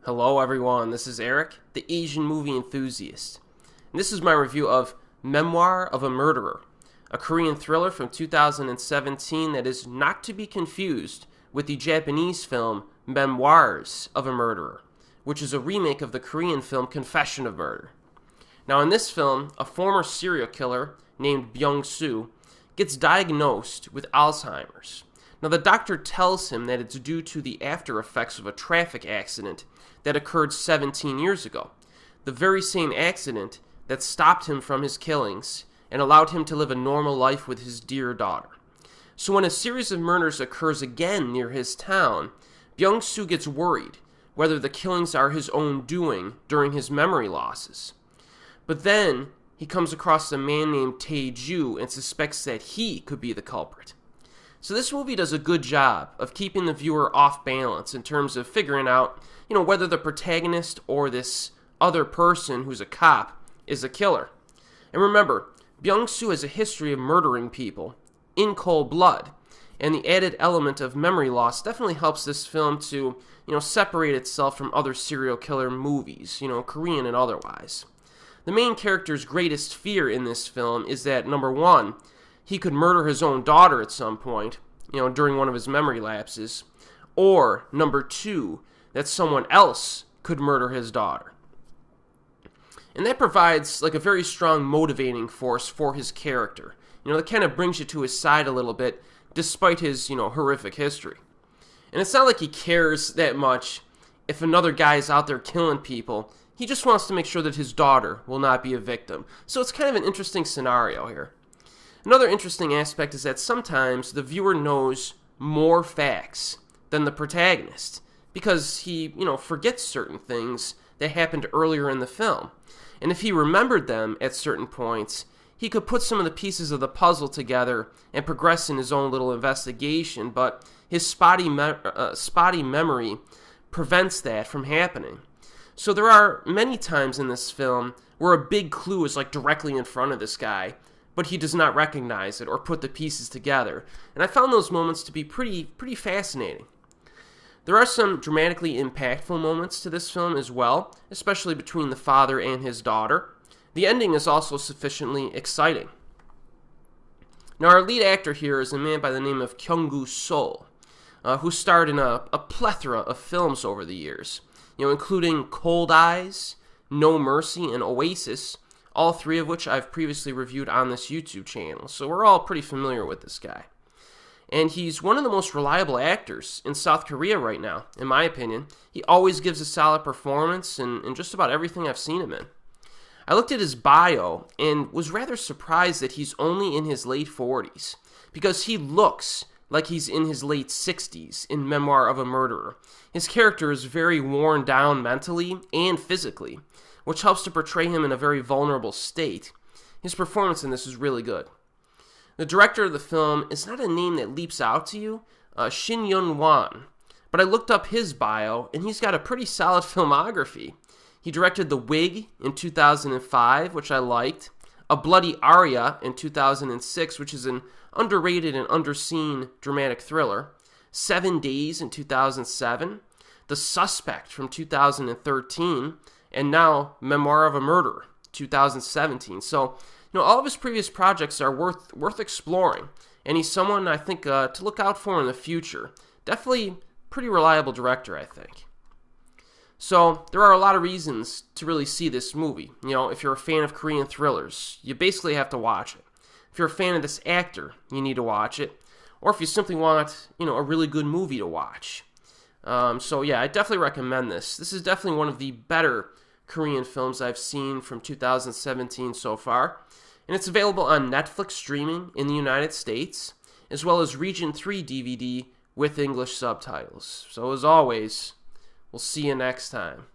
Hello everyone, this is Erik, the Asian movie enthusiast. And this is my review of Memoir of a Murderer, a Korean thriller from 2017 that is not to be confused with the Japanese film Memoirs of a Murderer, which is a remake of the Korean film Confession of Murder. Now in this film, a former serial killer named Byung-su gets diagnosed with Alzheimer's. Now the doctor tells him that it's due to the after effects of a traffic accident that occurred 17 years ago, the very same accident that stopped him from his killings and allowed him to live a normal life with his dear daughter. So when a series of murders occurs again near his town, Byung-su gets worried whether the killings are his own doing during his memory losses. But then he comes across a man named Tae-ju and suspects that he could be the culprit. So this movie does a good job of keeping the viewer off balance in terms of figuring out, whether the protagonist or this other person who's a cop is a killer. And remember, Byung-su has a history of murdering people in cold blood, and the added element of memory loss definitely helps this film to, separate itself from other serial killer movies, Korean and otherwise. The main character's greatest fear in this film is that, number one, he could murder his own daughter at some point, during one of his memory lapses, or number two, that someone else could murder his daughter. And that provides a very strong motivating force for his character. That kind of brings you to his side a little bit, despite his, horrific history. And it's not like he cares that much if another guy is out there killing people. He just wants to make sure that his daughter will not be a victim. So it's kind of an interesting scenario here. Another interesting aspect is that sometimes the viewer knows more facts than the protagonist because he, forgets certain things that happened earlier in the film. And if he remembered them at certain points, he could put some of the pieces of the puzzle together and progress in his own little investigation, but his spotty memory prevents that from happening. So there are many times in this film where a big clue is directly in front of this guy, but he does not recognize it or put the pieces together. And I found those moments to be pretty fascinating. There are some dramatically impactful moments to this film as well, especially between the father and his daughter. The ending is also sufficiently exciting. Now our lead actor here is a man by the name of Kyung-gu Sol, who starred in a plethora of films over the years, including Cold Eyes, No Mercy, and Oasis, all three of which I've previously reviewed on this YouTube channel, so we're all pretty familiar with this guy. And he's one of the most reliable actors in South Korea right now, in my opinion. He always gives a solid performance in just about everything I've seen him in. I looked at his bio and was rather surprised that he's only in his late 40s, because he looks like he's in his late 60s in Memoir of a Murderer. His character is very worn down mentally and physically, which helps to portray him in a very vulnerable state. His performance in this is really good. The director of the film is not a name that leaps out to you, Shin Yun-wan, but I looked up his bio, and he's got a pretty solid filmography. He directed The Wig in 2005, which I liked, A Bloody Aria in 2006, which is an underrated and underseen dramatic thriller, 7 Days in 2007, The Suspect from 2013, and now Memoir of a Murderer, 2017. So, all of his previous projects are worth exploring, and he's someone I think to look out for in the future. Definitely pretty reliable director, I think. So there are a lot of reasons to really see this movie. If you're a fan of Korean thrillers, you basically have to watch it. If you're a fan of this actor, you need to watch it. Or if you simply want, a really good movie to watch. So yeah, I definitely recommend this. This is definitely one of the better Korean films I've seen from 2017 so far. And it's available on Netflix streaming in the United States, as well as Region 3 DVD with English subtitles. So as always, we'll see you next time.